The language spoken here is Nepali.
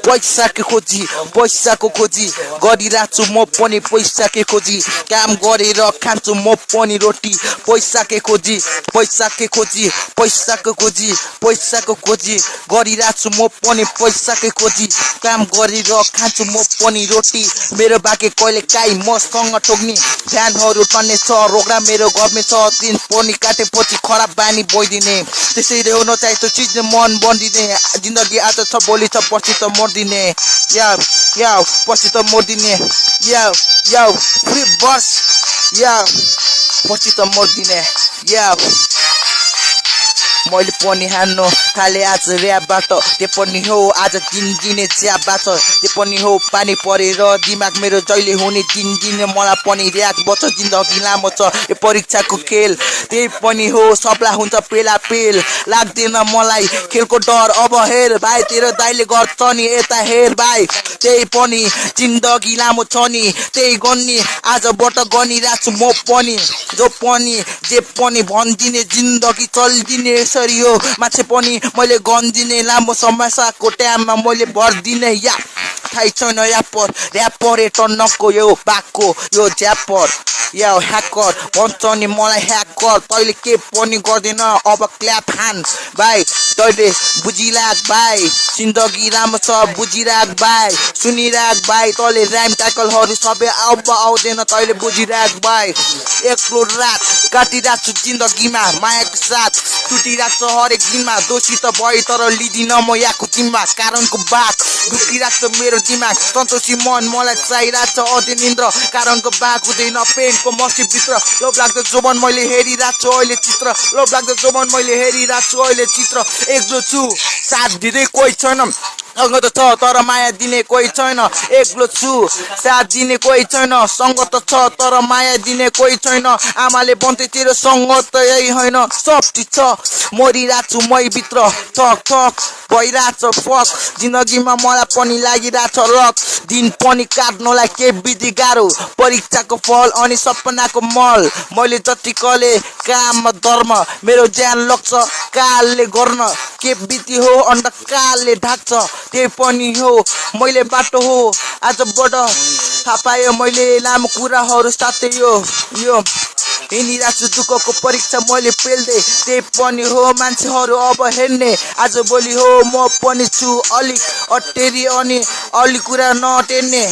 पैसाको खोजी पैसाको खोजी गरिरहेछु म पनि पैसाकै खोजी काम गरेर खान्छु म पनि रोटी पैसाकै खोजी गरिरहेछु म पनि पैसाकै खोजी काम गरेर खान्छु म पनि रोटी मेरो बाँकी कहिले काहीँ मसँग ठोक्ने ध्यानहरू टन्ने छ रोग्रा मेरो घरमै छ दिन पनि काटेपछि खराब बानी बोइदिने त्यसैले हो नचाहेको चिज मन बन्दिने जिन्दगी आज छ भोलि छ पछि त मर्दिने पछि त मर्दिने फ्री बस पछि त मर्दिने मैले पनि हान्नु थाले आज ऱ्यापबाट त्यो पनि हो आज दिन दिने च्याबाट त्यो पनि हो पानी परेर दिमाग मेरो जहिले हुने दिन दिने मलाई पनि ऱ्याक बच्छ जिन्दगी लामो छ यो परीक्षाको खेल त्यही पनि हो सबला हुन्छ पेला पेल लाग्दैन मलाई खेलको डर अब हेर भाइ तेरो दाइले गर्छ नि यता हेर भाइ त्यही पनि जिन्दगी लामो छ नि त्यही गर्ने आजबाट गनिरहेछु म पनि जो पनि जे पनि भनिदिने जिन्दगी चलिदिने यसरी हो मान्छे पनि मैले गन्दिने लामो समस्याको टाइममा मैले भरिदिने थाहै छैन ऱ्यापर टन्नको यो बाघको यो झ्यापर ह्याकर भन्छ नि मलाई ह्याकर तैँले के पनि गर्दैन अब क्ल्याप हान भाइ तैँले बुझिराख भाइ जिन्दगी राम्रो छ बुझिराख भाइ सुनिराख भाइ तैँले राइम टाइकलहरू सबै आउँदैन तैँले बुझिराख भाइ एक्लो रात काटिरहेको छु जिन्दगीमा मायाको साथ टुटिरहेको छ हरेक दिनमा दोषी त भए तर लिदिनँ म यहाँको जिम्मा कारणको बात दुखिरहेको छ मेरो दिमाग सन्तोषी मन मलाई चाहिरहेको छ अझै निन्द्र कारणको बात हुँदैन पेनको मस्जिदभित्र लोभ लाग्दो जोबन मैले हेरिरहेको छु अहिले चित्र लोभ लाग्दो जोबन मैले हेरिरहेको छु अहिले चित्र एक्लो छु साथ दिँदै कोही छैन सँग त छ तर माया दिने कोही छैन एक्लो छु साथ दिने कोही छैन सँग त छ तर माया दिने कोही छैन आमाले भन्थे तेरो सँग त यही होइन सब चिज छ मरिरहेको छु मै भित्र ठक भइरहेछ फक जिन्दगीमा मलाई पनि लागिरहेछ रक दिन पनि काट्नलाई के विधि गाह्रो परीक्षाको फल अनि सपनाको मल मैले जति कले काम धर्म मेरो ज्यान लग्छ कालले गर्न के विधि हो अन्त कालले ढाक्छ त्यही पनि हो मैले बाटो हो आजबाट थाहा पायो मैले लामो कुराहरू साथै यो हिँडिरहेको छु दुःखको परीक्षा मैले पेल्दै त्यही पनि हो मान्छेहरू अब हेर्ने आज भोलि हो म पनि छु अलिक अटेरी अनि अलि कुरा नटेर्ने